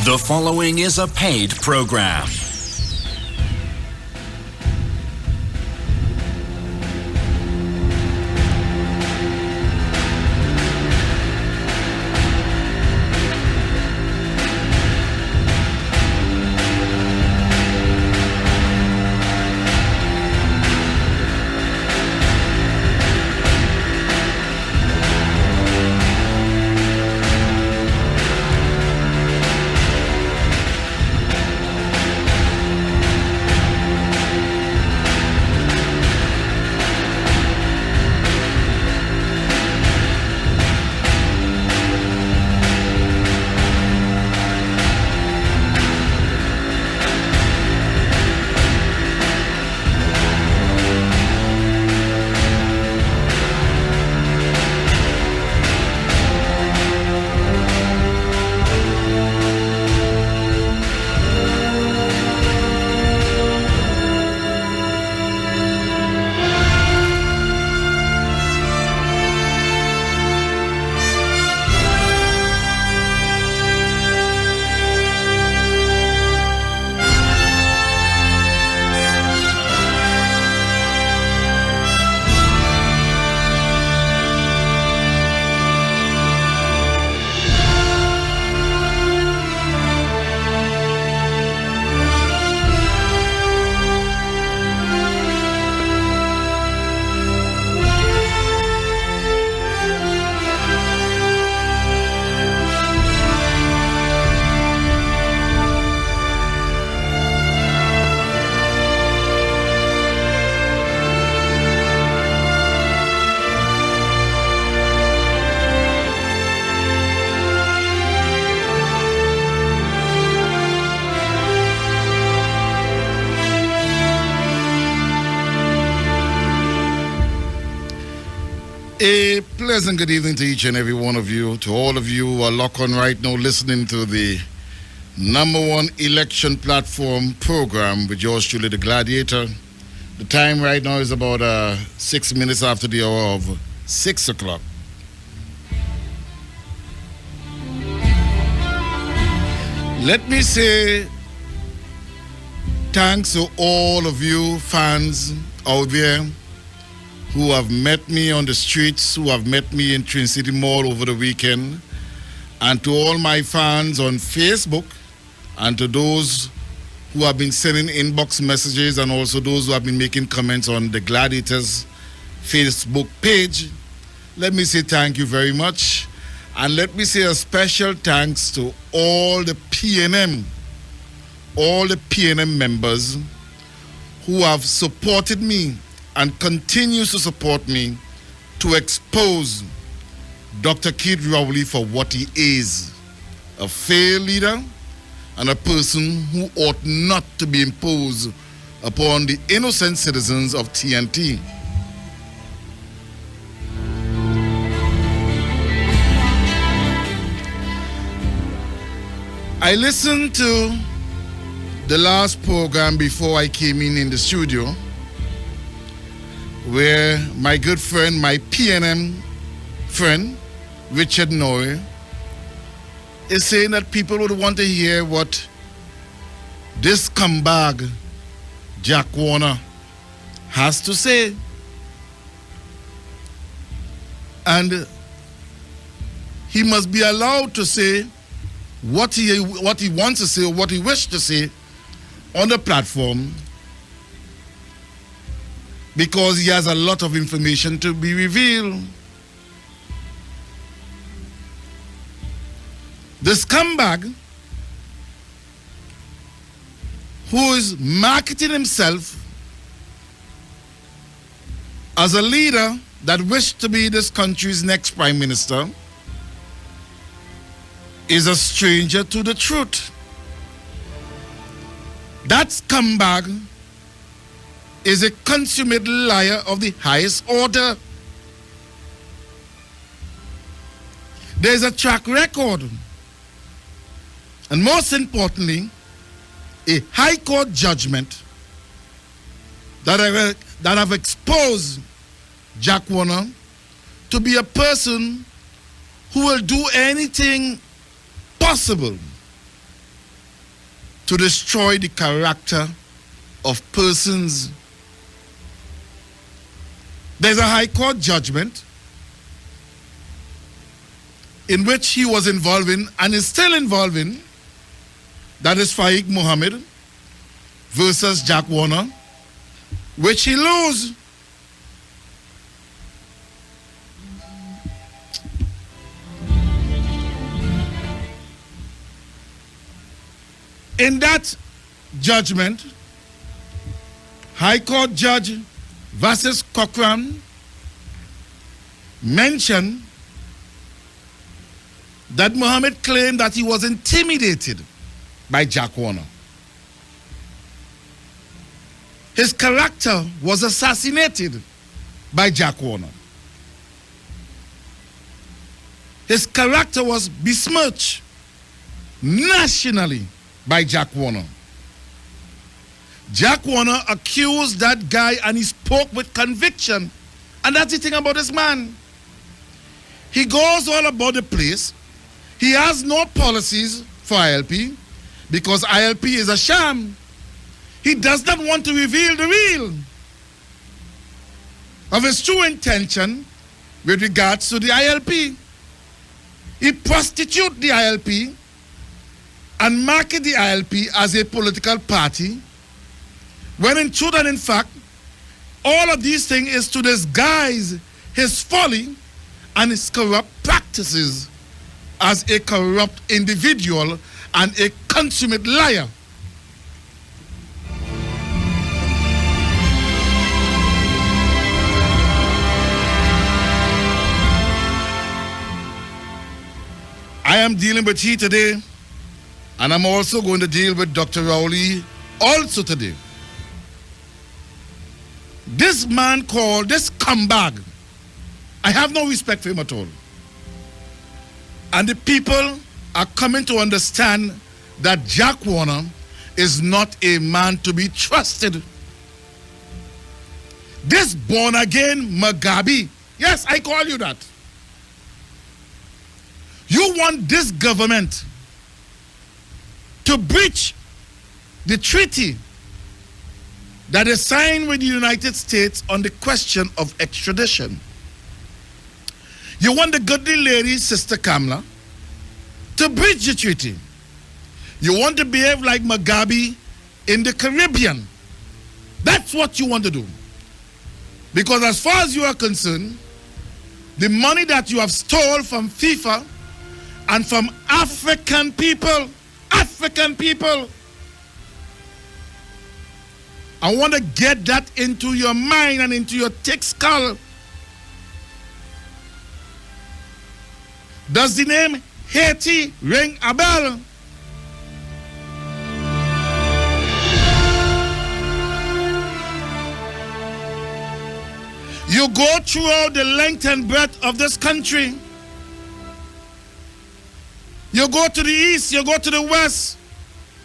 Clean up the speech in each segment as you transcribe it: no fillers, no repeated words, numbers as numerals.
The following is a paid program. A pleasant good evening to each and every one of you, to all of you who are locked on right now listening to the #1 election platform program with yours truly, the Gladiator. The time right now is about 6 minutes after the hour of 6 o'clock. Let me say thanks to all of you fans out there who have met me on the streets, who have met me in Twin City Mall over the weekend, and to all my fans on Facebook, and to those who have been sending inbox messages, and also those who have been making comments on the Gladiators Facebook page. Let me say thank you very much, and let me say a special thanks to all the PNM members who have supported me and continues to support me to expose Dr. Keith Rowley for what he is, a failed leader and a person who ought not to be imposed upon the innocent citizens of TNT. I listened to the last program before I came in the studio, where my good friend, my PNM friend, Richard Noy, is saying that people would want to hear what this scumbag, Jack Warner, has to say. And he must be allowed to say what he wants to say or what he wishes to say on the platform, because he has a lot of information to be revealed. The scumbag who is marketing himself as a leader that wished to be this country's next prime minister is a stranger to the truth. That scumbag is a consummate liar of the highest order. There's a track record, and most importantly, a high court judgment that have exposed Jack Warner to be a person who will do anything possible to destroy the character of persons. There's a High Court judgment in which he was involved in and is still involved in. That is Faiq Muhammad versus Jack Warner, which he lose. In that judgment, High Court Judge versus Cochran mentioned that Muhammad claimed that he was intimidated by Jack Warner. His character was assassinated by Jack Warner. His character was besmirched nationally by Jack Warner. Jack Warner accused that guy and he spoke with conviction. And that's the thing about this man. He goes all about the place. He has no policies for ILP because ILP is a sham. He does not want to reveal the real of his true intention with regards to the ILP. He prostitutes the ILP and market the ILP as a political party, when in truth and in fact, all of these things is to disguise his folly and his corrupt practices as a corrupt individual and a consummate liar. I am dealing with he today, and I'm also going to deal with Dr. Rowley also today. This man called, this scumbag, I have no respect for him at all. And the people are coming to understand that Jack Warner is not a man to be trusted. This born-again Mugabe, yes, I call you that. You want this government to breach the treaty that is signed with the United States on the question of extradition. You want the goodly lady, Sister Kamala, to breach the treaty. You want to behave like Mugabe in the Caribbean. That's what you want to do. Because as far as you are concerned, the money that you have stolen from FIFA and from African people, I want to get that into your mind and into your thick skull. Does the name Haiti ring a bell? You go throughout the length and breadth of this country. You go to the east, you go to the west,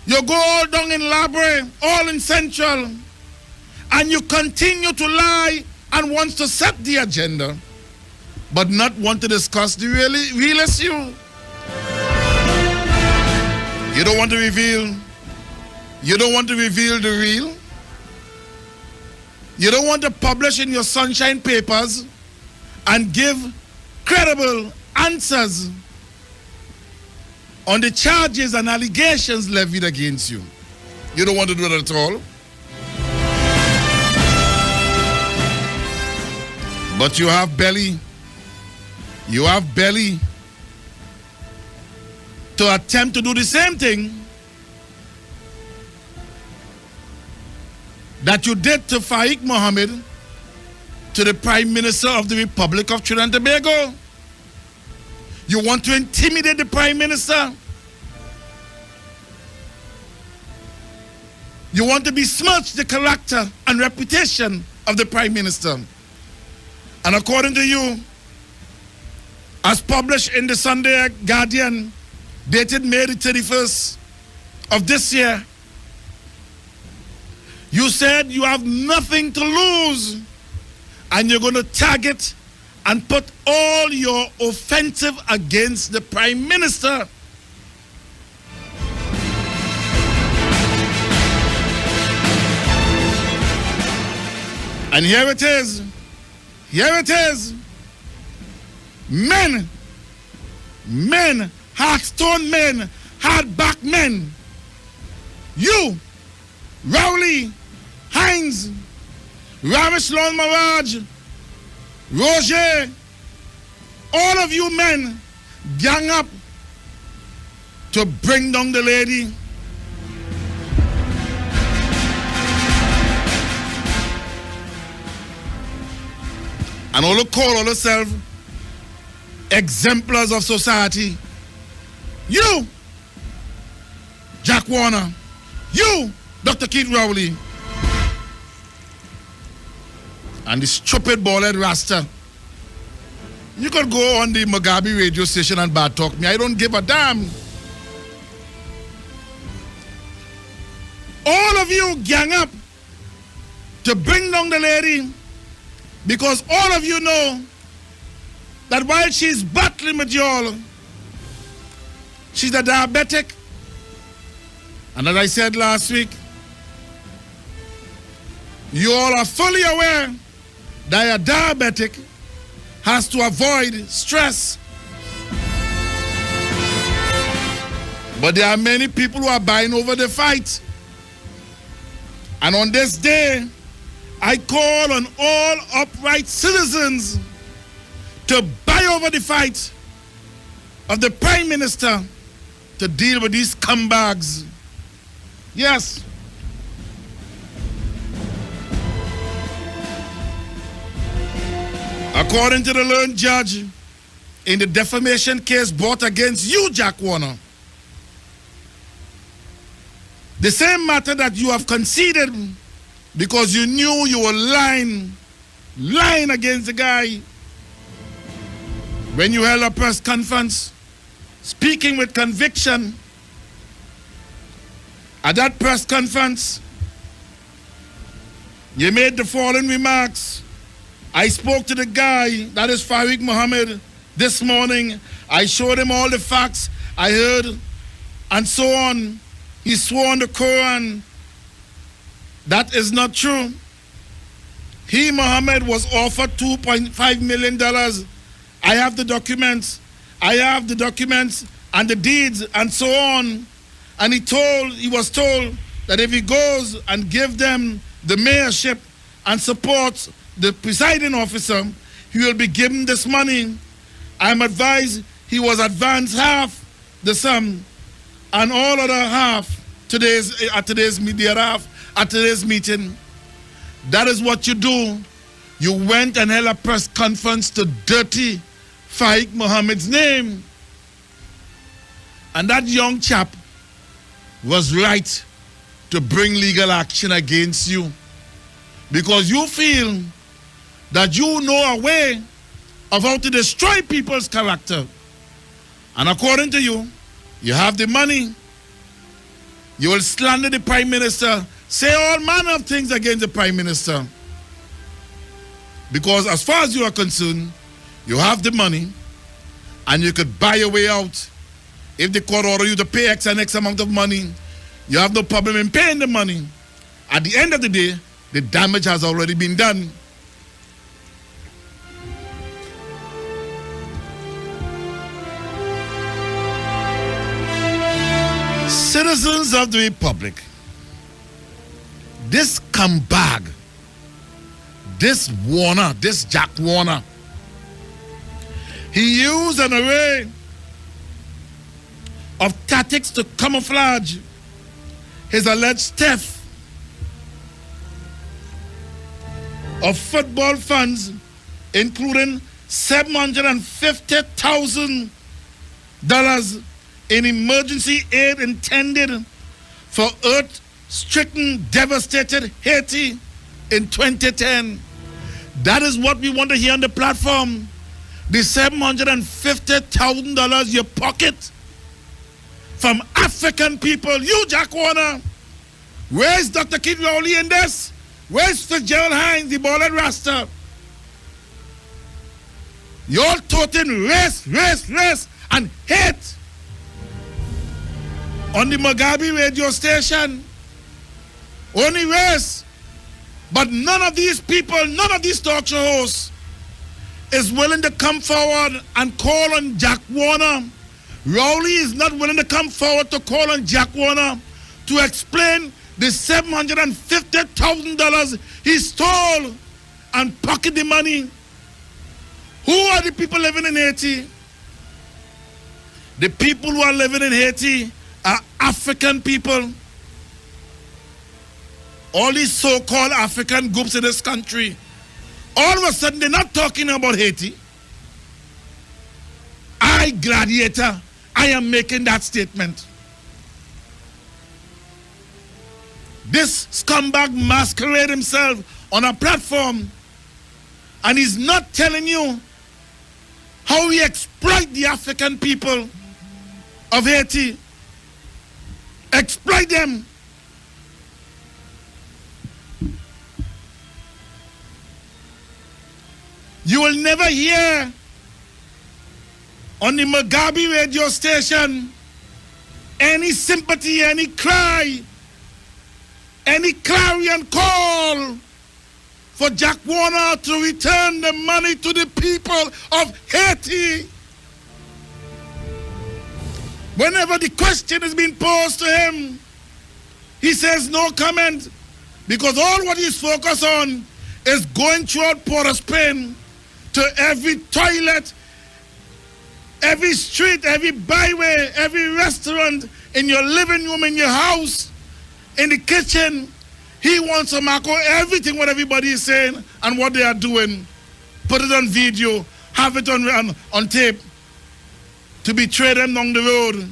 you go all down in Labre, all in Central, and you continue to lie and want to set the agenda, but not want to discuss the real issue. You don't want to reveal. You don't want to reveal the real. You don't want to publish in your sunshine papers and give credible answers on the charges and allegations levied against you. You don't want to do that at all. But you have belly. You have belly to attempt to do the same thing that you did to Faiq Muhammad, to the Prime Minister of the Republic of Trinidad and Tobago. You want to intimidate the Prime Minister. You want to besmirch the character and reputation of the Prime Minister. And according to you, as published in the Sunday Guardian, dated May the 31st of this year, you said you have nothing to lose and you're going to target and put all your offensive against the Prime Minister. And here it is. Here it is. Men, hearthstone men, hardback men. You, Rowley, Hines, Ravish Lon Mirage, Roger, all of you men gang up to bring down the lady. And all call all yourselves exemplars of society. You, Jack Warner. You, Dr. Keith Rowley. And the stupid bald-head Rasta. You could go on the Mugabe radio station and bad talk me. I don't give a damn. All of you gang up to bring down the lady because all of you know that while she's battling with y'all, she's a diabetic. And as I said last week, you all are fully aware that a diabetic has to avoid stress. But there are many people who are buying over the fight. And on this day, I call on all upright citizens to buy over the fight of the Prime Minister to deal with these scumbags. Yes. According to the learned judge, in the defamation case brought against you, Jack Warner, the same matter that you have conceded because you knew you were lying against the guy when you held a press conference, speaking with conviction. At that press conference, you made the following remarks. I spoke to the guy, that is Farid Muhammad, this morning. I showed him all the facts I heard and so on. He swore on the Quran. That is not true. He, Muhammad, was offered $2.5 million. I have the documents. I have the documents and the deeds and so on. And he was told that if he goes and give them the mayorship and supports the presiding officer, he will be given this money. I'm advised he was advanced half the sum and all other half at today's meeting. That is what you do. You went and held a press conference to dirty Faik Muhammad's name. And that young chap was right to bring legal action against you because you feel that you know a way of how to destroy people's character. And according to you, you have the money. You will slander the Prime Minister, say all manner of things against the Prime Minister. Because as far as you are concerned, you have the money and you could buy your way out. If the court order you to pay X and X amount of money, you have no problem in paying the money. At the end of the day, the damage has already been done. Citizens of the Republic, this scumbag, this Warner, this Jack Warner, he used an array of tactics to camouflage his alleged theft of football funds, including $750,000 in emergency aid intended for earth-stricken, devastated Haiti in 2010. That is what we want to hear on the platform. The $750,000 you pocket from African people. You, Jack Warner. Where's Dr. Keith Rowley in this? Where's Fitzgerald Hines, the bald Rasta? You're toting race, and hate on the Mugabe radio station. Only race. But none of these people, none of these talk show hosts is willing to come forward and call on Jack Warner. Rowley is not willing to come forward to call on Jack Warner to explain the $750,000 he stole and pocketed the money. Who are the people living in Haiti? The people who are living in Haiti are African people. All these so-called African groups in this country, all of a sudden they're not talking about Haiti. I, Gladiator, I am making that statement. This scumbag masquerade himself on a platform, and he's not telling you how he exploit the African people of Haiti. Exploit them. You will never hear on the Mugabe radio station any sympathy, any cry, any clarion call for Jack Warner to return the money to the people of Haiti. Whenever the question is being posed to him, he says no comment, because all what he's focused on is going throughout Port-au-Prince to every toilet, every street, every byway, every restaurant, in your living room, in your house, in the kitchen. He wants to mark out everything what everybody is saying and what they are doing. Put it on video, have it on tape to betray them down the road.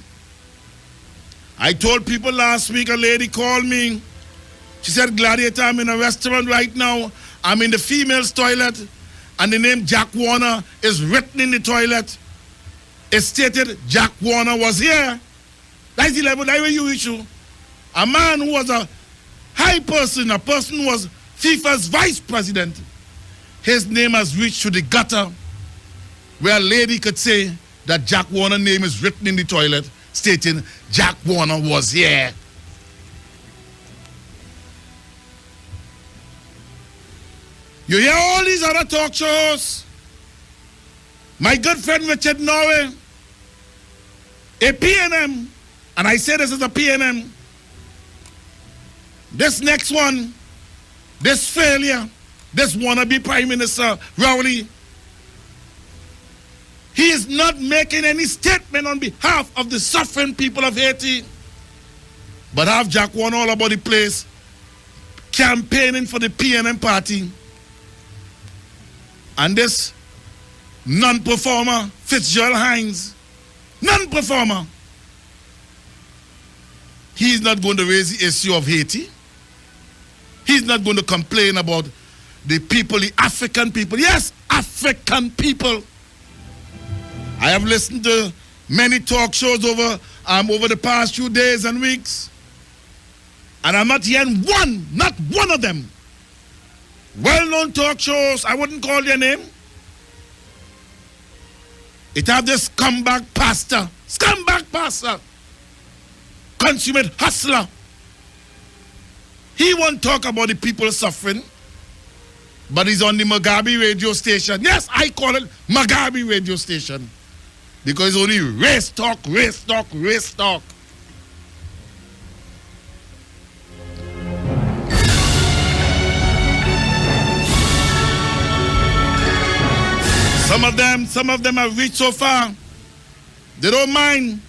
I told people last week, a lady called me. She said, Gladiator, I'm in a restaurant right now. I'm in the female's toilet, and the name Jack Warner is written in the toilet. It stated Jack Warner was here. That's the level, that's where you issue. A man who was a high person, a person who was FIFA's vice president, his name has reached to the gutter where a lady could say that Jack Warner's name is written in the toilet, stating Jack Warner was here. You hear all these other talk shows. My good friend Richard Norway, a PNM, and I say this is a PNM. This next one, this failure, this wannabe Prime Minister Rowley, he is not making any statement on behalf of the suffering people of Haiti, but have Jack Warner all about the place campaigning for the PNM party. And this non-performer, Fitzgerald Hines, non-performer, he is not going to raise the issue of Haiti. He's not going to complain about the people, the African people. Yes, African people. I have listened to many talk shows over the past few days and weeks, and I'm not hearing not one of them. Well-known talk shows, I wouldn't call their name. It have this scumbag pastor, consummate hustler. He won't talk about the people suffering, but he's on the Mugabe radio station. Yes, I call it Mugabe radio station, because it's only race talk. Some of them have reached so far, they don't mind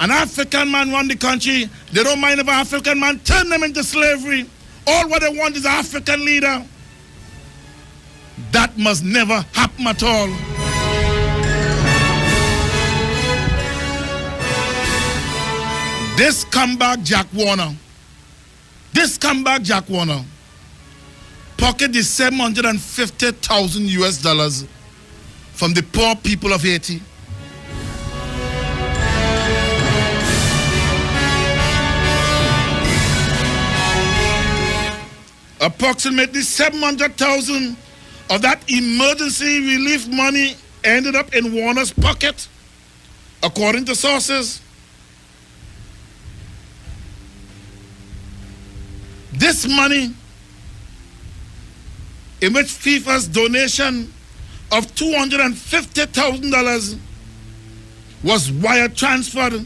an African man run the country. They don't mind if an African man turn them into slavery. All what they want is an African leader. That must never happen at all. This scumbag Jack Warner, pocket the $750,000 from the poor people of Haiti. Approximately 700,000 of that emergency relief money ended up in Warner's pocket, according to sources. This money in which FIFA's donation of $250,000 was wire transferred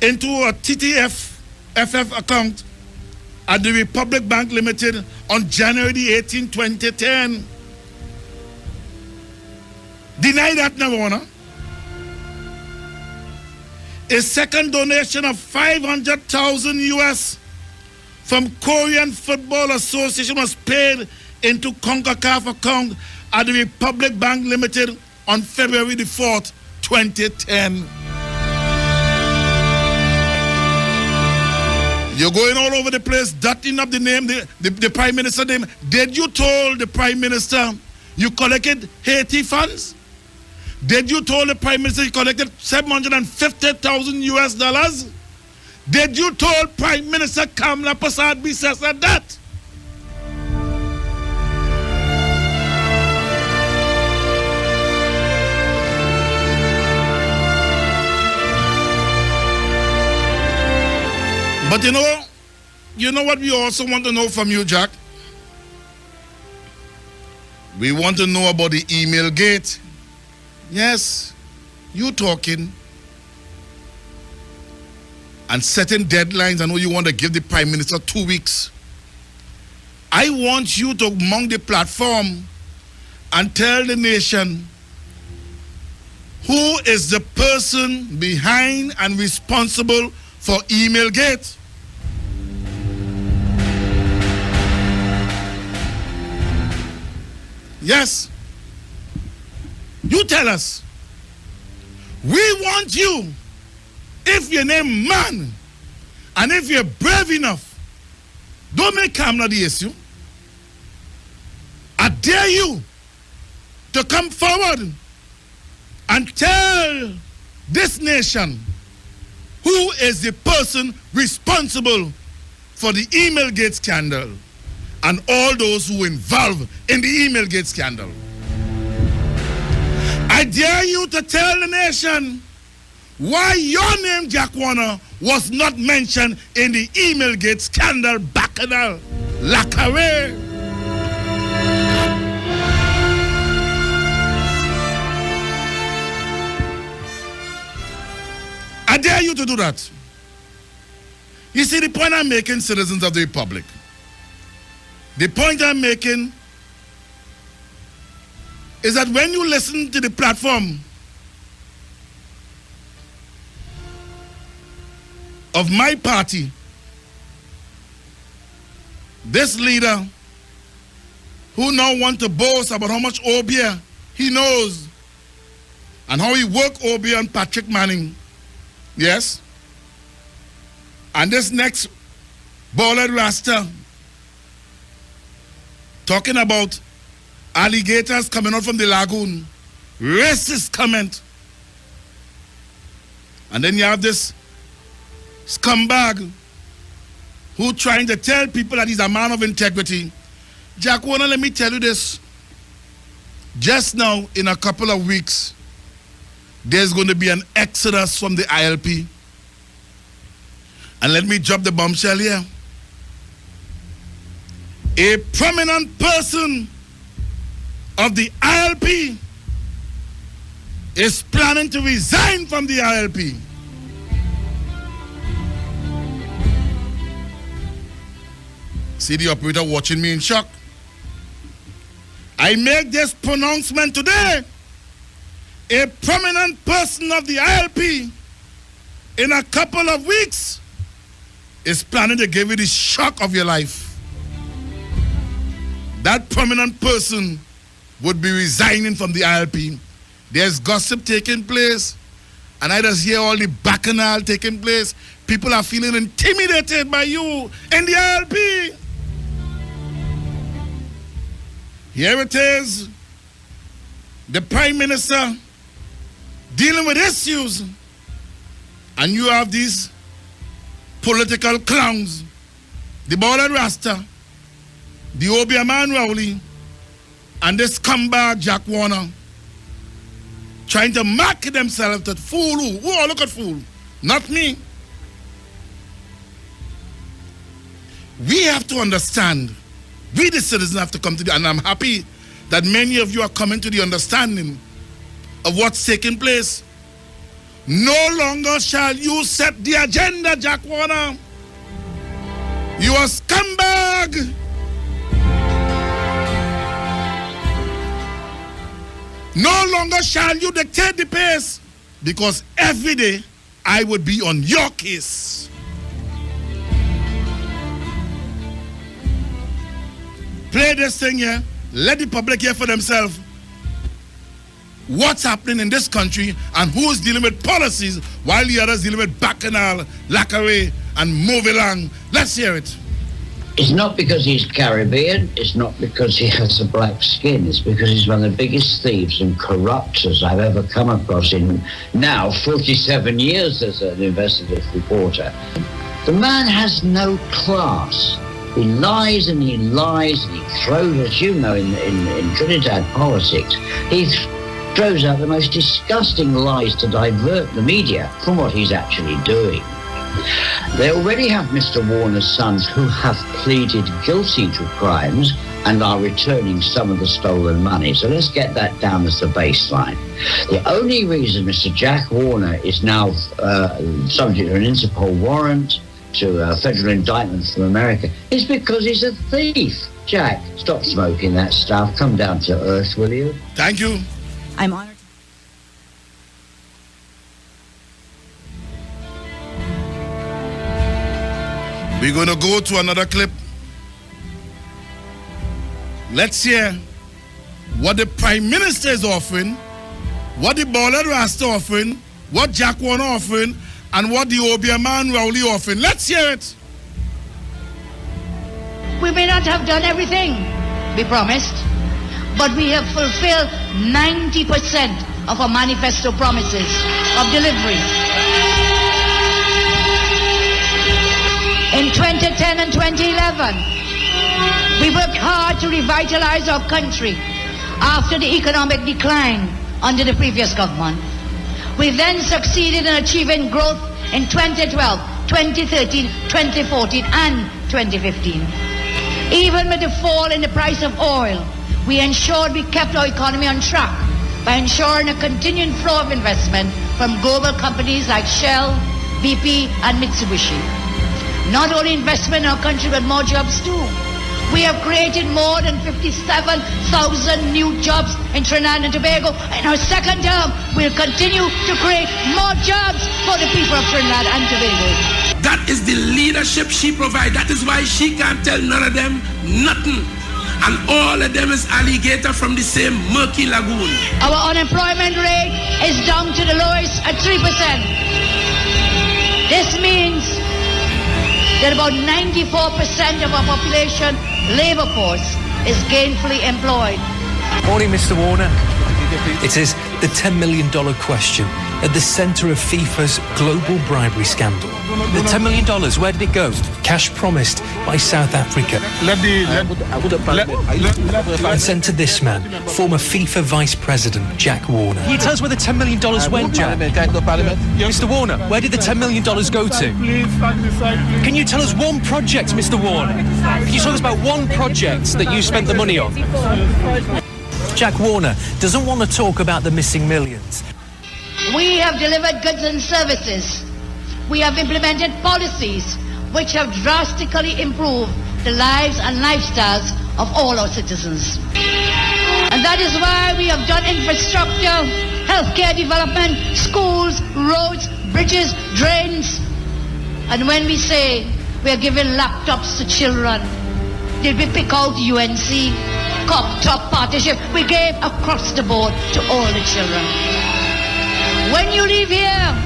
into a TTF account at the Republic Bank Limited on January 18, 2010. Deny that now, Honor. A second donation of 500,000 US from Korean Football Association was paid into CONCACAF account at the Republic Bank Limited on February the 4th, 2010. You're going all over the place, dotting up the name, the Prime Minister's name. Did you told the Prime Minister you collected Haiti funds? Did you told the Prime Minister you collected $750,000 US dollars? Did you told Prime Minister Kamala Prasad Bisesa that? But you know what we also want to know from you, Jack? We want to know about the email gate. Yes, you talking and setting deadlines. I know you want to give the Prime Minister 2 weeks. I want you to mount the platform and tell the nation who is the person behind and responsible for email gate. Yes. You tell us. We want you, if your name man, and if you're brave enough, don't make Kamala the issue. I dare you to come forward and tell this nation who is the person responsible for the email gate scandal and all those who involved in the email gate scandal. I dare you to tell the nation why your name, Jack Warner, was not mentioned in the email gate scandal bacchanal. Lacare. I dare you to do that. You see, the point I'm making, citizens of the Republic, the point I'm making is that when you listen to the platform of my party, this leader who now wants to boast about how much Obia he knows and how he worked Obia and Patrick Manning, yes, and this next bald rasta talking about alligators coming out from the lagoon, racist comment. And then you have this scumbag who trying to tell people that he's a man of integrity. Jack Warner, let me tell you this. Just now, in a couple of weeks, there's going to be an exodus from the ILP. And let me drop the bombshell here. A prominent person of the ILP is planning to resign from the ILP. See the operator watching me in shock. I make this pronouncement today. A prominent person of the ILP in a couple of weeks is planning to give you the shock of your life. That prominent person would be resigning from the ILP. There's gossip taking place, and I just hear all the bacchanal taking place. People are feeling intimidated by you in the ILP. Here it is, the Prime Minister dealing with issues, and you have these political clowns, the bald rasta, the Obia man Rowley, and this scumbag Jack Warner, trying to market themselves to fool who? Who are look at fool? Not me. We have to understand We, the citizens, have to come to the, and I'm happy that many of you are coming to the understanding of what's taking place. No longer shall you set the agenda, Jack Warner. You are scumbag. No longer shall you dictate the pace, because every day I would be on your case. Play this thing here. Let the public hear for themselves what's happening in this country and who's dealing with policies while the others dealing with Bacchanal, Lacqueray, and move along. Let's hear it. It's not because he's Caribbean, it's not because he has a black skin, it's because he's one of the biggest thieves and corruptors I've ever come across in now 47 years as an investigative reporter. The man has no class. He lies and he lies and he throws, as you know, in Trinidad politics, he throws out the most disgusting lies to divert the media from what he's actually doing. They already have Mr. Warner's sons who have pleaded guilty to crimes and are returning some of the stolen money. So let's get that down as the baseline. The only reason Mr. Jack Warner is now subject to an Interpol warrant, to a federal indictment from America, is because he's a thief. Jack, stop smoking that stuff. Come down to earth, will you? Thank you. I'm honored. We're going to go to another clip. Let's hear what the Prime Minister is offering, what the Ballad Rasta offering, what Jack Warner offering, and what the Obiaman Rowley offering. Let's hear it. We may not have done everything we promised, but we have fulfilled 90% of our manifesto promises of delivery. In 2010 and 2011, we worked hard to revitalize our country after the economic decline under the previous government. We then succeeded in achieving growth in 2012, 2013, 2014, and 2015. Even with the fall in the price of oil, we ensured we kept our economy on track by ensuring a continuing flow of investment from global companies like Shell, BP, and Mitsubishi. Not only investment in our country, but more jobs too. We have created more than 57,000 new jobs in Trinidad and Tobago. In our second term, we'll continue to create more jobs for the people of Trinidad and Tobago. That is the leadership she provides. That is why she can't tell none of them nothing. And all of them is alligator from the same murky lagoon. Our unemployment rate is down to the lowest at 3%. This means that about 94% of our population labor force is gainfully employed. Morning, Mr. Warner. It is the $10 million question at the centre of FIFA's global bribery scandal. The $10 million, where did it go? Cash promised by South Africa and sent to this man, former FIFA Vice President Jack Warner. Can you tell us where the $10 million went, Jack? Mr. Warner, where did the $10 million go to? Can you tell us one project, Mr. Warner? Can you tell us about one project that you spent the money on? Jack Warner doesn't want to talk about the missing millions. We have delivered goods and services. We have implemented policies which have drastically improved the lives and lifestyles of all our citizens. And that is why we have done infrastructure, healthcare development, schools, roads, bridges, drains. And when we say we are giving laptops to children, did we pick out UNC, top partnership? We gave across the board to all the children. When you leave here,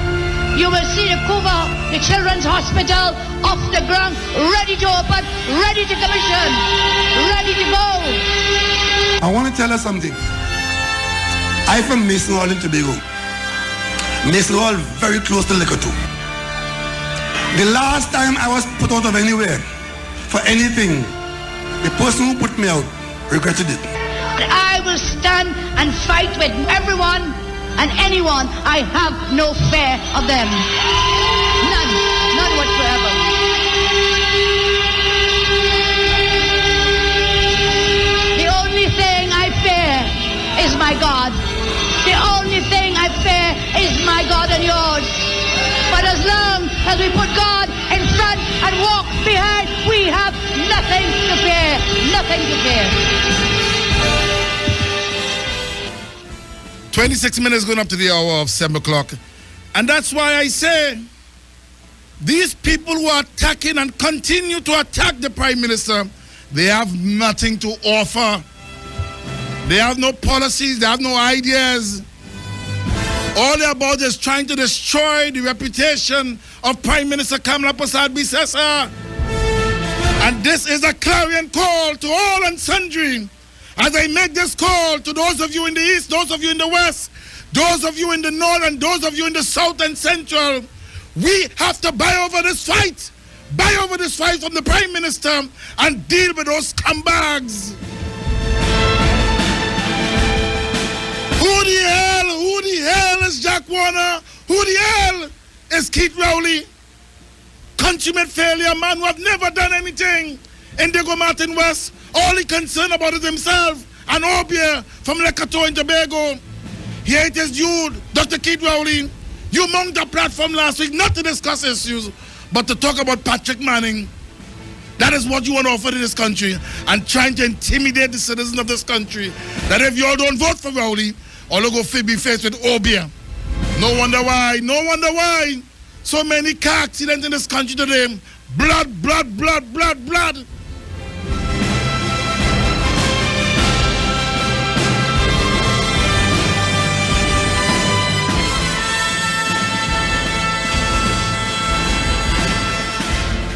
you will see the Cuba, the Children's Hospital, off the ground, ready to open, ready to commission, ready to go. I want to tell you something. I'm from Mason Hall in Tobago. Mason Hall very close to Liquor 2. The last time I was put out of anywhere for anything, the person who put me out regretted it. I will stand and fight with everyone and anyone. I have no fear of them. None whatsoever. as we put God in front and walk behind, we have nothing to fear. Nothing to fear. 26 minutes going up to the hour of 7 o'clock. And that's why I say, these people who are attacking and continue to attack the Prime Minister, they have nothing to offer. They have no policies, they have no ideas. All they're about is trying to destroy the reputation of Prime Minister Kamala Prasad Bisesa. And this is a clarion call to all and sundry. As I make this call to those of you in the east, those of you in the west, those of you in the north, and those of you in the south and central, we have to buy over this fight. Buy over this fight from the Prime Minister and deal with those scumbags. Who the hell is Jack Warner? Who the hell is Keith Rowley? Consummate failure, man who have never done anything in Diego Martin West. All he concerned about is himself and Obia from Lekoto and Tobago. Here it is you, Dr. Keith Rowley. You mounted a platform last week not to discuss issues, but to talk about Patrick Manning. That is what you want to offer to this country, and trying to intimidate the citizens of this country. That if you all don't vote for Rowley, all you go be faced with Obia. No wonder why so many car accidents in this country today. Blood.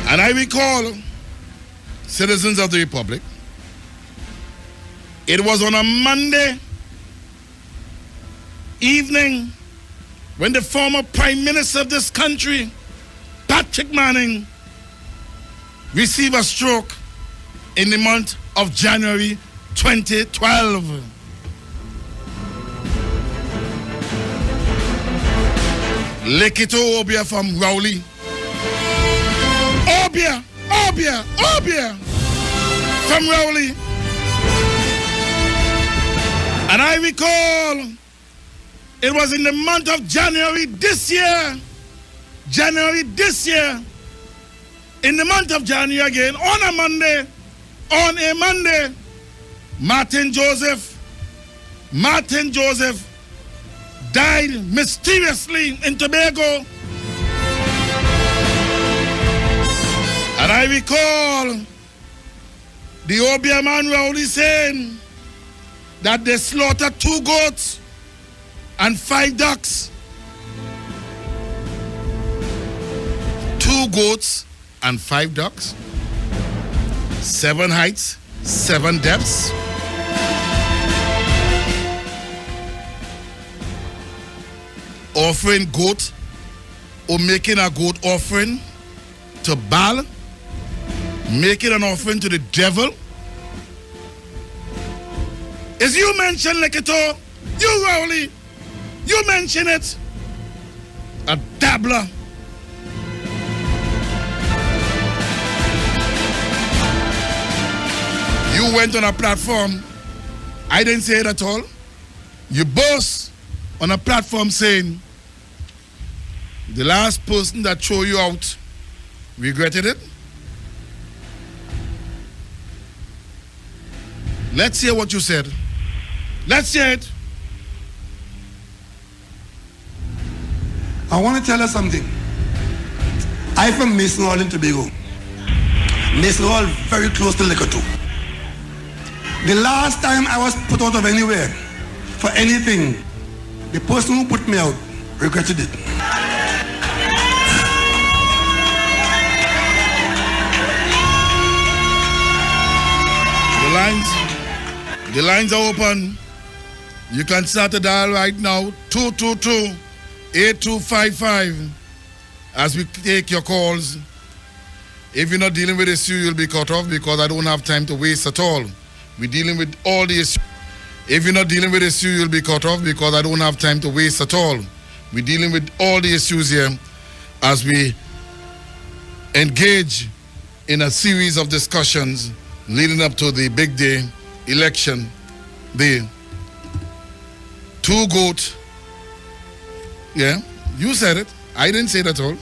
And I recall, citizens of the Republic, it was on a Monday evening when the former Prime Minister of this country, Patrick Manning, received a stroke in the month of January 2012. Lekito Obia from Rowley. Obia from Rowley. And I recall it was in the month of January this year, in the month of January again, on a Monday, Martin Joseph died mysteriously in Tobago. And I recall the Obia man Rowley saying that they slaughtered 2 goats and 5 ducks. 2 goats and 5 ducks. 7 heights, 7 depths. Offering goat or making a goat offering to Baal. Making an offering to the devil. As you mentioned, Lekoto, you Rowley, you mention it. A dabbler. You went on a platform. I didn't say it at all. You boast on a platform saying the last person that threw you out regretted it. Let's hear what you said. Let's hear it. I want to tell you something. I'm from Mason Hall in Tobago. Mason Hall very close to Lekoto. The last time I was put out of anywhere for anything, the person who put me out regretted it. The lines are open. You can start the dial right now, 222-8255, as we take your calls. If you're not dealing with the issue, you'll be cut off because I don't have time to waste at all. We're dealing with all the issues. If you're not dealing with the issue, you'll be cut off because I don't have time to waste at all. We're dealing with all the issues here as we engage in a series of discussions leading up to the big day election. The 2 goat. Yeah, you said it. I didn't say it at all.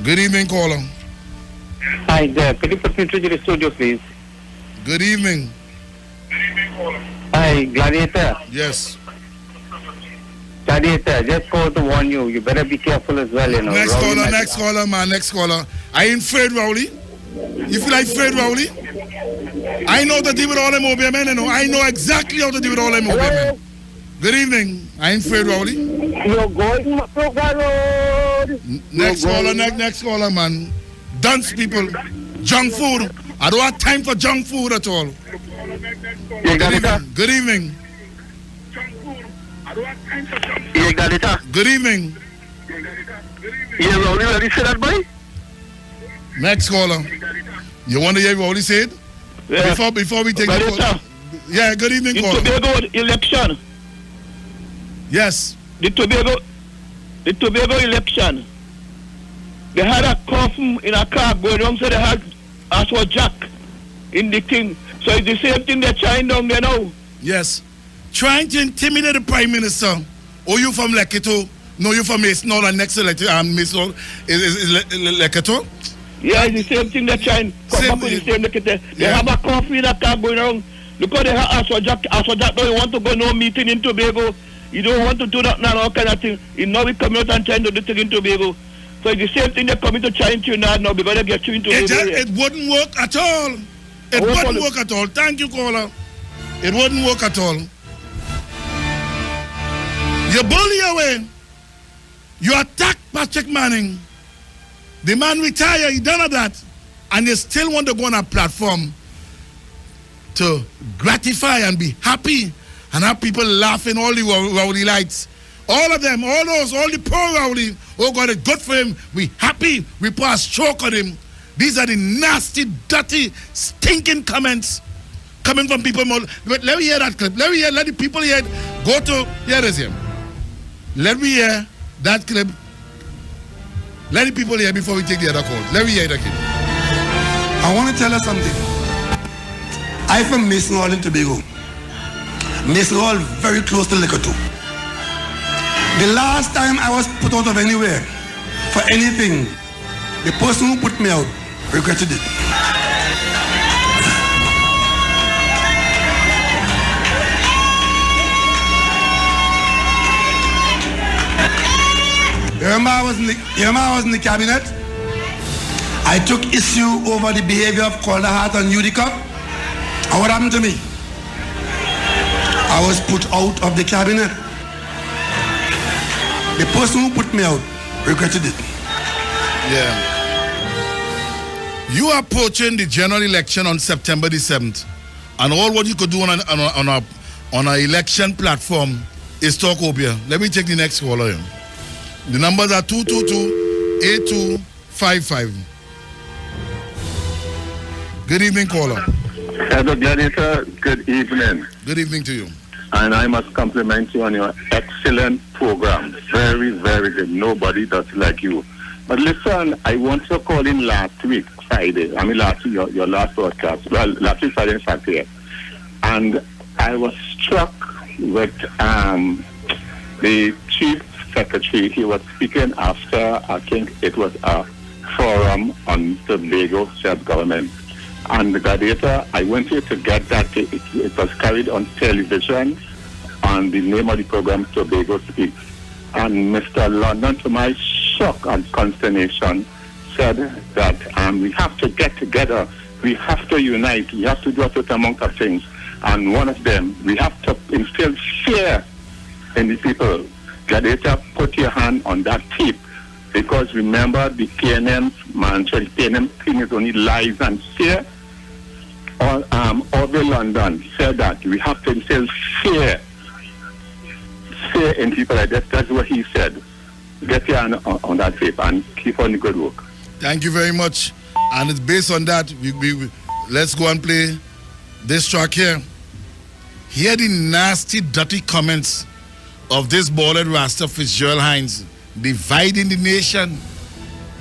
Good evening, caller. Hi there. Could you put me through to the studio, please? Good evening. Hi, Gladiator. Yes. Gladiator, just called to warn you. You better be careful as well, you know. Next caller, man. Next caller. I ain't afraid, Rowley. You feel like afraid, Rowley? I know to deal with all them OBM men, you know. I know exactly how to deal with all them OBM men. Good evening. I ain't afraid, Rowley. You're going to the road. Next caller, man. Dunce people. Junk food. I don't have time for junk food at all. Good evening. Good evening. Yeah, Rowley, ready to say that, boy? Next caller. You want to hear what he said? Yeah. Before we take the call. Yeah, good evening, caller. In Tobago election. Yes. The Tobago election. They had a coffin in a car going on, so they had Aswa Jack in the thing. So it's the same thing they're trying down there now. Yes. Trying to intimidate the Prime Minister. Oh, you from Leketo? No, you from Mason and next to Mason is Leketo? Yeah, it's the same thing they're trying. Come back with the same Leketo. They have a coffee in a car going around. Because they have Aswa Jack don't want to go no meeting in Tobago. You don't want to do that now, all kind of thing. You know we come out and trying to do things in Tobago. So it's the same thing they're coming to try in Trinidad now because they get you into it wouldn't work at all. It wouldn't work at all. Thank you, caller. It wouldn't work at all. You bully away. You attack Patrick Manning. The man retired, he done that. And you still want to go on a platform to gratify and be happy and have people laughing, all the rowdy lights. All of them, all the poor rowdy. Oh God, it's good for him. We happy. We put a stroke on him. These are the nasty, dirty, stinking comments coming from people. But let me hear that clip. Let the people hear it. Go to, here it is him. Let me hear that clip. Let the people hear before we take the other call. Let me hear it again. I want to tell you something. I'm from Mason Hall in Tobago. Mason Hall very close to Leketo. The last time I was put out of anywhere for anything, the person who put me out regretted it. Remember I was in the cabinet? I took issue over the behavior of Calder Hart and Udicup. And what happened to me? I was put out of the cabinet. The person who put me out regretted it. Yeah. You are approaching the general election on September the 7th. And all what you could do on an election platform is talk Obia. Let me take the next caller in. The numbers are 222-8255. Good evening, caller. Hello, Gladiator. Good evening. Good evening to you. And I must compliment you on your excellent program. Very, very good. Nobody does like you. But listen, I want to call in last week, Friday. I mean, your last broadcast. Well, last week, Friday and Saturday. And I was struck with the chief secretary. He was speaking after, I think it was a forum on Tobago self-government. And the Gladiator, I want you to get that. It was carried on television, and the name of the program, Tobago Speaks. And Mr. London, to my shock and consternation, said that we have to get together. We have to unite. We have to do a certain amount of things. And one of them, we have to instill fear in the people. Gladiator, put your hand on that tape. Because remember, the PNM's mantra, the PNM thing is only lies and fear. Orville London said that we have to instill fear in people like that. That's what he said. Get your hand on that tape and keep on the good work. Thank you very much. And it's based on that, we let's go and play this track here. Hear the nasty, dirty comments of this bald Rasta Fitzgerald Hines dividing the nation.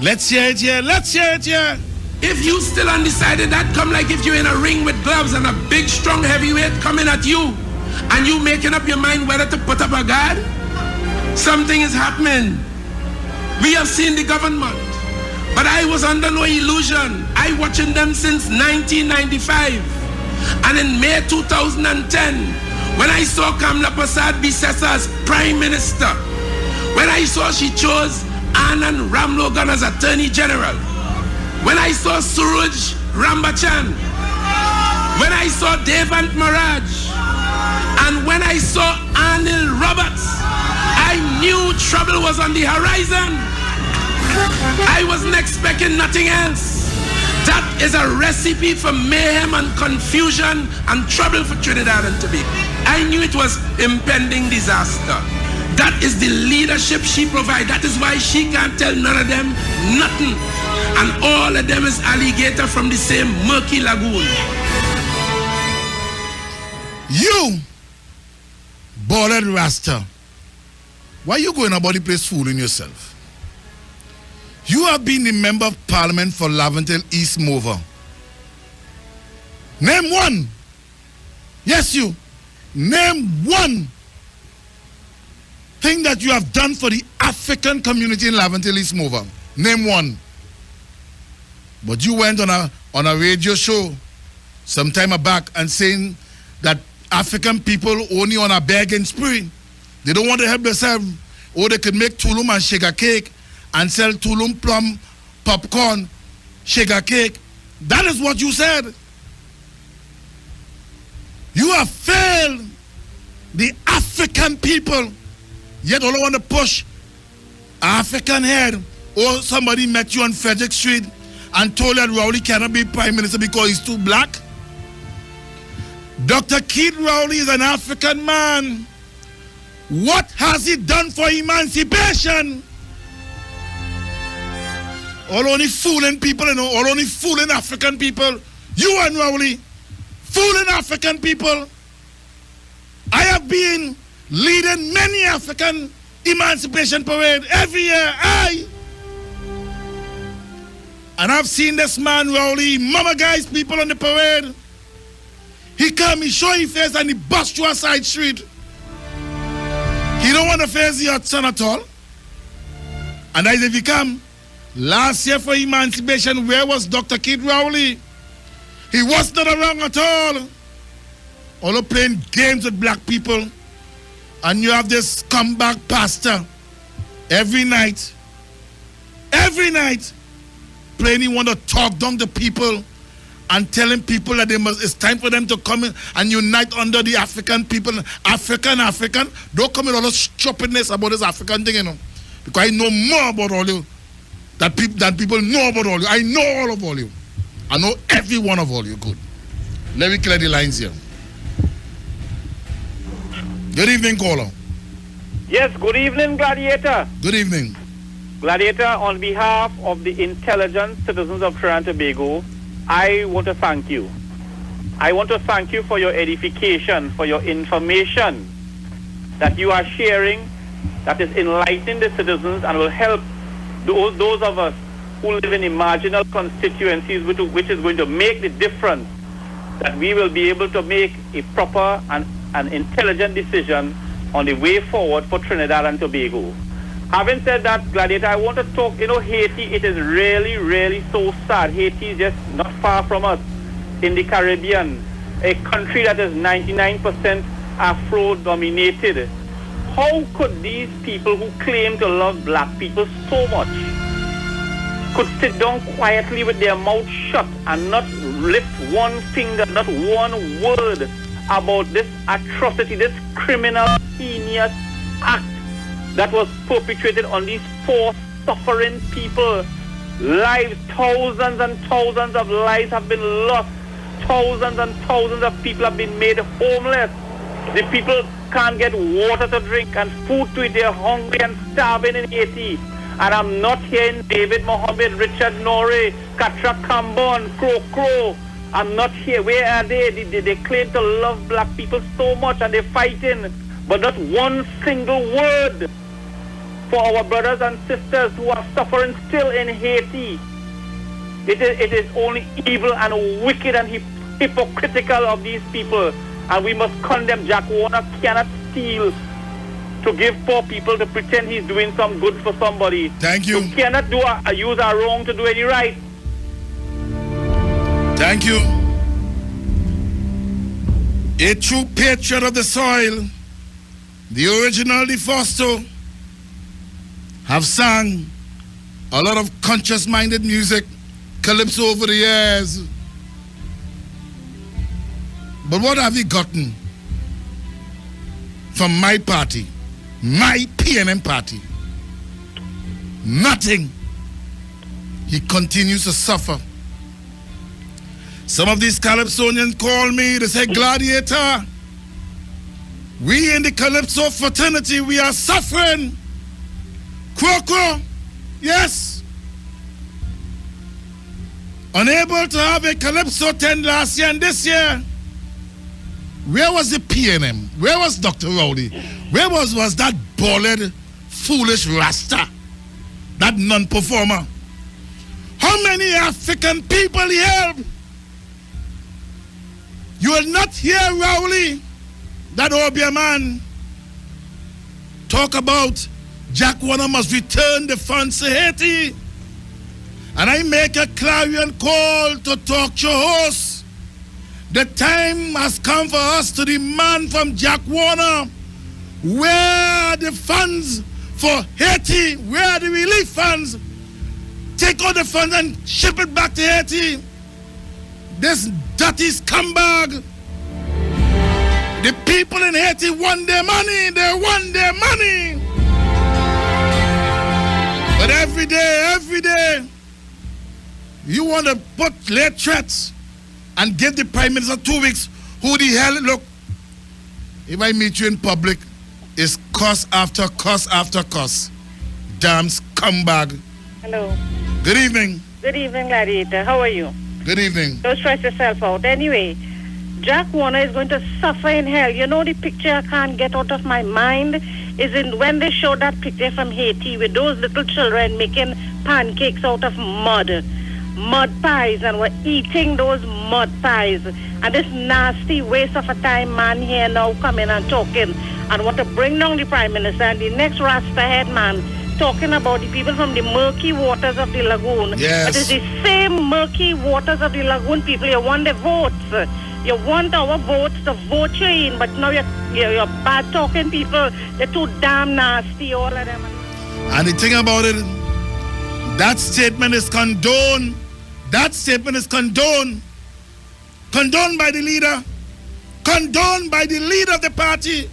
Let's hear it here. Let's hear it here. If you still undecided, that come like if you're in a ring with gloves and a big, strong heavyweight coming at you, and you making up your mind whether to put up a guard. Something is happening. We have seen the government But I was under no illusion. I watching them since 1995. And in May 2010, when I saw Kamla Prasad Bisesa as Prime Minister, when I saw she chose Anand Ramlogan as Attorney General, when I saw Suraj Rambachan, when I saw Devant Maraj, and when I saw Anil Roberts, I knew trouble was on the horizon. I wasn't expecting nothing else. That is a recipe for mayhem and confusion and trouble for Trinidad and Tobago. I knew it was impending disaster. That is the leadership she provides. That is why she can't tell none of them nothing. And all of them is alligator from the same murky lagoon. You, bald rasta, why you going about the place fooling yourself? You have been the member of parliament for Laventille East Mover. Name one. Yes, you. Name one thing that you have done for the African community in Laventille East Mover. Name one. But you went on a radio show some time back and saying that African people only on a begging spree. They don't want to help themselves. Or they could make tulum and sugar cake and sell tulum plum popcorn, sugar cake. That is what you said. You have failed the African people. Yet all I want to push African head. Or somebody met you on Frederick Street and told that Rowley cannot be prime minister because he's too black. Dr. Keith Rowley is an African man. What has he done for emancipation? All only fooling people, you know, all only fooling African people. You and Rowley, fooling African people. I have been leading many African emancipation parade every year. And I've seen this man, Rowley, mama guys, people on the parade. He come, he show his face and he bust you a side street. He don't want to face the Hudson at all. And as if he come, last year for emancipation, where was Dr. Keith Rowley? He was not around at all. All playing games with black people. And you have this comeback pastor every night, playing, he want to talk down to people and telling people that it's time for them to come in and unite under the African people. African. Don't come in all the stupidness about this African thing, you know. Because I know more about all you than people know about all you. I know all of all you. I know every one of all you. Good. Let me clear the lines here. Good evening, caller. Yes, good evening, Gladiator. Good evening. Gladiator, on behalf of the intelligent citizens of Trinidad and Tobago, I want to thank you. I want to thank you for your edification, for your information that you are sharing, that is enlightening the citizens and will help those of us who live in the marginal constituencies, which is going to make the difference, that we will be able to make a proper and an intelligent decision on the way forward for Trinidad and Tobago. Having said that, Gladiator, I want to talk, Haiti, it is really, really so sad. Haiti is just not far from us in the Caribbean, a country that is 99% Afro-dominated. How could these people who claim to love black people so much could sit down quietly with their mouth shut and not lift one finger, not one word about this atrocity, this criminal, heinous act that was perpetrated on these poor, suffering people? Lives, thousands and thousands of lives have been lost. Thousands and thousands of people have been made homeless. The people can't get water to drink and food to eat. They're hungry and starving in Haiti. And I'm not hearing David Mohammed, Richard Norrie, Katra Kambon, Crow. I'm not here. Where are they? They claim to love black people so much and they're fighting. But not one single word for our brothers and sisters who are suffering still in Haiti. It is only evil and wicked and hypocritical of these people. And we must condemn. Jack Warner cannot steal to give poor people to pretend he's doing some good for somebody. Thank you. You cannot use our wrong to do any right. Thank you. A true patriot of the soil, the original DeFausto, have sang a lot of conscious-minded music, calypso over the years. But what have he gotten from my party, my PNM party? Nothing. He continues to suffer. Some of these Calypsonians call me, they say, Gladiator, we in the Calypso fraternity, we are suffering. Croco, yes. Unable to have a Calypso 10 last year and this year. Where was the PNM? Where was Dr. Rowley? Where was that bald, foolish Rasta? That non-performer? How many African people he helped? You will not hear Rowley, that Obia man, talk about Jack Warner must return the funds to Haiti. And I make a clarion call to talk show hosts. The time has come for us to demand from Jack Warner, where are the funds for Haiti? Where are the relief funds? Take all the funds and ship it back to Haiti. This dirty scumbag. The people in Haiti want their money. They want their money. But every day, you want to lay threats and give the Prime Minister 2 weeks. Who the hell? Look, if I meet you in public, it's cuss after cuss after cuss. Damn scumbag. Hello. Good evening. Good evening, Gladiator. How are you? Good evening. Don't stress yourself out. Anyway, Jack Warner is going to suffer in hell. You know, the picture I can't get out of my mind is in when they showed that picture from Haiti with those little children making pancakes out of mud pies, and were eating those mud pies. And this nasty waste of a time man here now coming and talking and want to bring down the Prime Minister and the next Rasta head man talking about the people from the murky waters of the lagoon. Yes. It is the same murky waters of the lagoon people. You want the votes. You want our votes to vote you in, but now you're bad talking people. They're too damn nasty, all of them. And the thing about it, that statement is condoned. That statement is condoned. Condoned by the leader. Condoned by the leader of the party.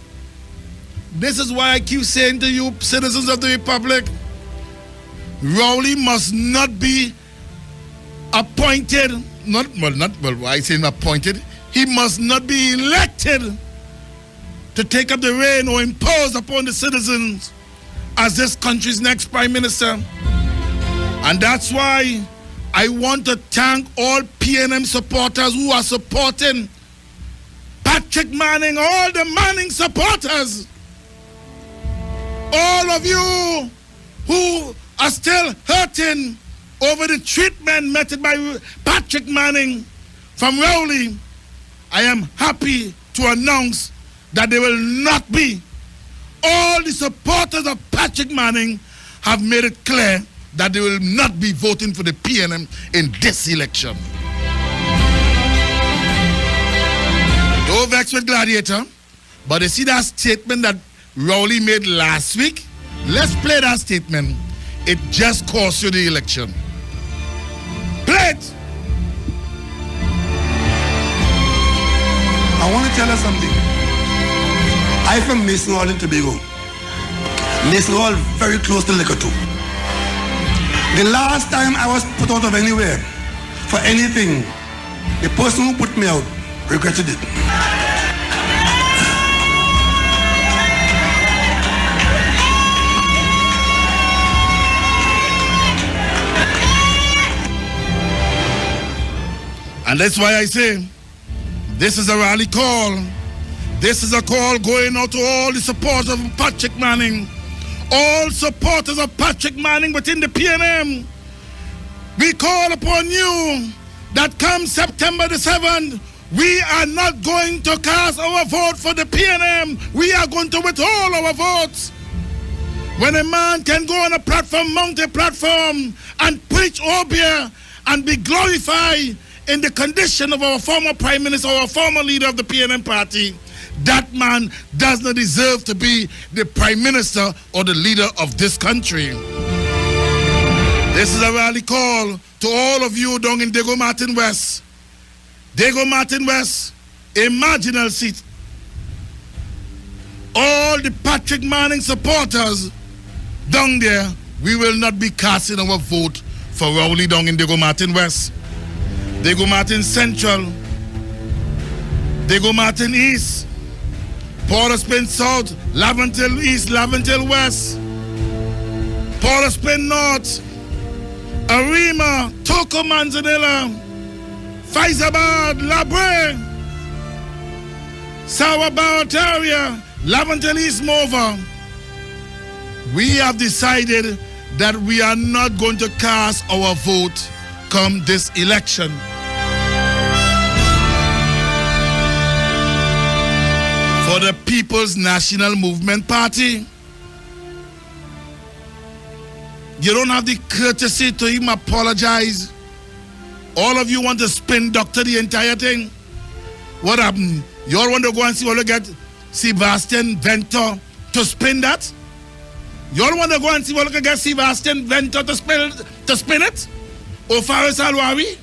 This is why I keep saying to you, citizens of the Republic, Rowley must not be appointed, I say appointed, he must not be elected to take up the reign or impose upon the citizens as this country's next Prime Minister. And that's why I want to thank all PNM supporters who are supporting Patrick Manning, all the Manning supporters. All of you who are still hurting over the treatment meted by Patrick Manning from Rowley, I am happy to announce that there will not be. All the supporters of Patrick Manning have made it clear that they will not be voting for the PNM in this election. Don't vex with Gladiator, but you see that statement that Rowley made last week? Let's play that statement. It just cost you the election. Play it! I want to tell you something. I'm from Mason Hall in Tobago. Mason Hall very close to Liquor 2. The last time I was put out of anywhere for anything, the person who put me out regretted it. And that's why I say, this is a rally call. This is a call going out to all the supporters of Patrick Manning. All supporters of Patrick Manning within the PNM. We call upon you that come September the 7th, We are not going to cast our vote for the PNM. We are going to withhold our votes. When a man can go on a platform, mount a platform, and preach Obia and be glorified in the condition of our former Prime Minister, our former leader of the PNM party, that man does not deserve to be the Prime Minister or the leader of this country. This is a rally call to all of you down in Diego Martin West. Diego Martin West, a marginal seat. All the Patrick Manning supporters down there, we will not be casting our vote for Rowley down in Diego Martin West. Diego Martin Central, Diego Martin East, Port of Spain South, Laventille East, Laventille West, Port of Spain North, Arima, Toko Manzanilla, Faizabad, Labre, Sawa Barataria, Laventille East Mova. We have decided that we are not going to cast our vote come this election. For the People's National Movement Party, you don't have the courtesy to even apologize. All of you want to spin doctor the entire thing. What happened? You all want to go and see what you get Sebastian Venter to spin that? You all want to go and see what you can get Sebastian Venter to spin it? Or Faris Alwari?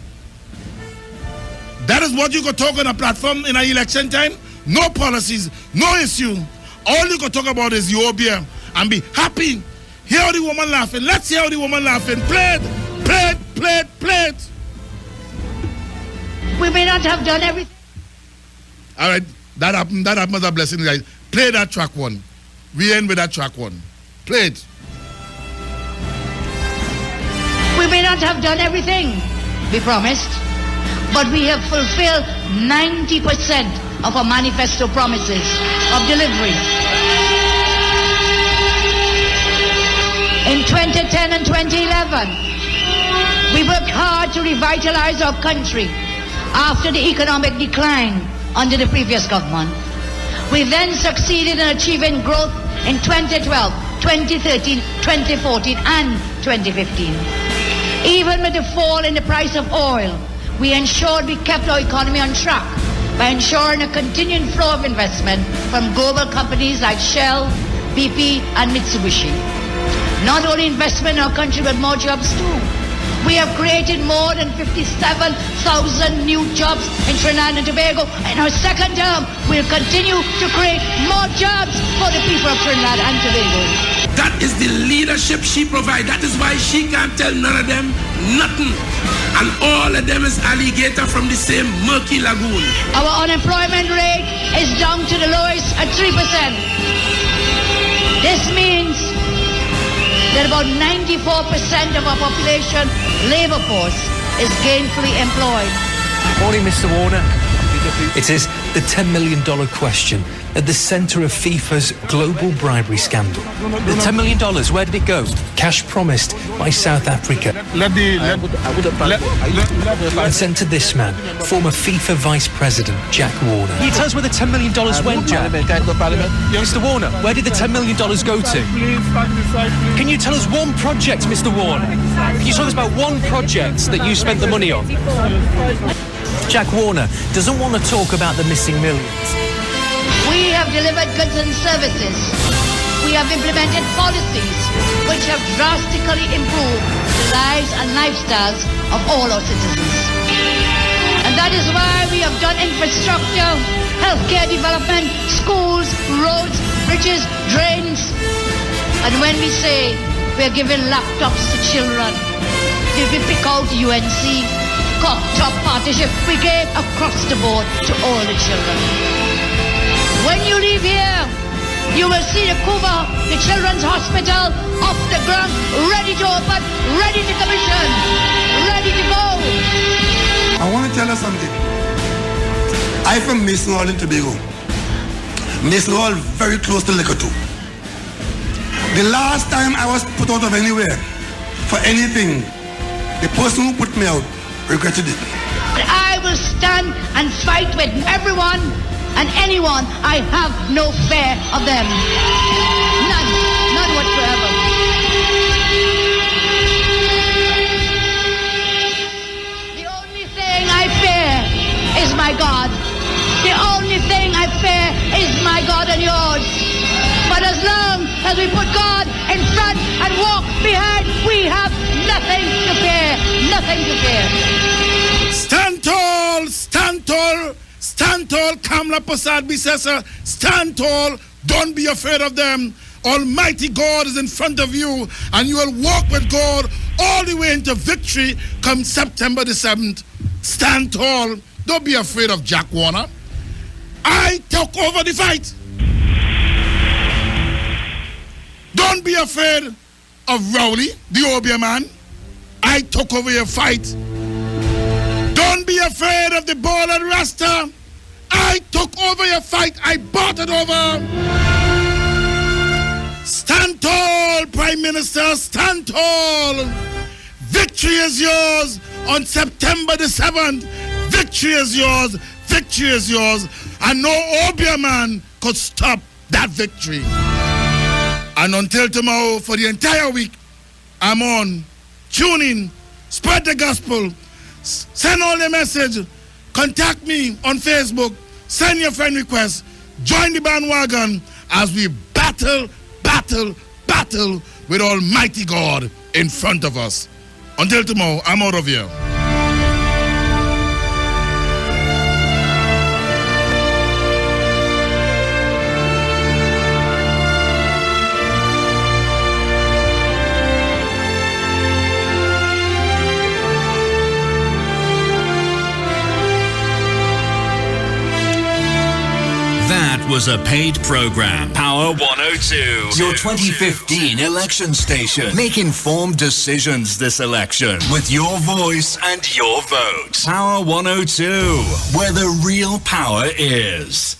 That is what you could talk on a platform in an election time? No policies, no issue. All you could talk about is your beer and be happy. Hear the woman laughing. Let's hear the woman laughing. Play it, play it, play it, play it. We may not have done everything. All right, that happened as a blessing, guys. Play that track one. We end with that track one. Play it. We may not have done everything we promised, but we have fulfilled 90% of our manifesto promises of delivery. In 2010 and 2011, we worked hard to revitalize our country after the economic decline under the previous government. We then succeeded in achieving growth in 2012, 2013, 2014, and 2015. Even with the fall in the price of oil, we ensured we kept our economy on track by ensuring a continuing flow of investment from global companies like Shell, BP, and Mitsubishi. Not only investment in our country, but more jobs too. We have created more than 57,000 new jobs in Trinidad and Tobago. In our second term, we'll continue to create more jobs for the people of Trinidad and Tobago. That is the leadership she provides. That is why she can't tell none of them nothing. And all of them is alligator from the same murky lagoon. Our unemployment rate is down to the lowest at 3%. This means that about 94% of our population labor force is gainfully employed. Morning, Mr. Warner. It is the $10 million question at the centre of FIFA's global bribery scandal. The $10 million, where did it go? Cash promised by South Africa. And sent to this man, former FIFA Vice President Jack Warner. Can you tell us where the $10 million went, Jack? Mr. Warner, where did the $10 million go to? Can you tell us one project, Mr. Warner? Can you tell us about one project that you spent the money on? Jack Warner doesn't want to talk about the missing millions. We have delivered goods and services. We have implemented policies which have drastically improved the lives and lifestyles of all our citizens. And that is why we have done infrastructure, healthcare development, schools, roads, bridges, drains. And when we say we're giving laptops to children, did we pick out UNC, top partnership? We gave across the board to all the children. When you leave here, you will see the Cuba, the Children's Hospital, off the ground, ready to open, ready to commission, ready to go. I want to tell you something. I'm from Mason Hall in Tobago. Mason Hall very close to Liquor 2. The last time I was put out of anywhere for anything, the person who put me out regretted it. I I will stand and fight with everyone and anyone. I have no fear of them. None whatsoever. The only thing I fear is my God. The only thing I fear is my God and yours. But as long as we put God in front and walk behind, we have nothing to fear. Nothing to fear. Stand tall, stand tall, stand tall, Kamla Prasad Bisesa. Stand tall, don't be afraid of them. Almighty God is in front of you, and you will walk with God all the way into victory come September the 7th. Stand tall, don't be afraid of Jack Warner. I took over the fight. Don't be afraid of Rowley, the Obia man. I took over your fight. Don't be afraid of the ball and Rasta. I took over your fight. I bought it over. Stand tall, Prime Minister. Stand tall. Victory is yours on September the 7th. Victory is yours. Victory is yours. And no Obia man could stop that victory. And until tomorrow, for the entire week, I'm on. Tune in. Spread the gospel. Send all the message. Contact me on Facebook. Send your friend requests. Join the bandwagon as we battle with Almighty God in front of us. Until tomorrow, I'm out of here. That was a paid program. Power 102. Your 2015 election station. Make informed decisions this election with your voice and your vote. Power 102, where the real power is.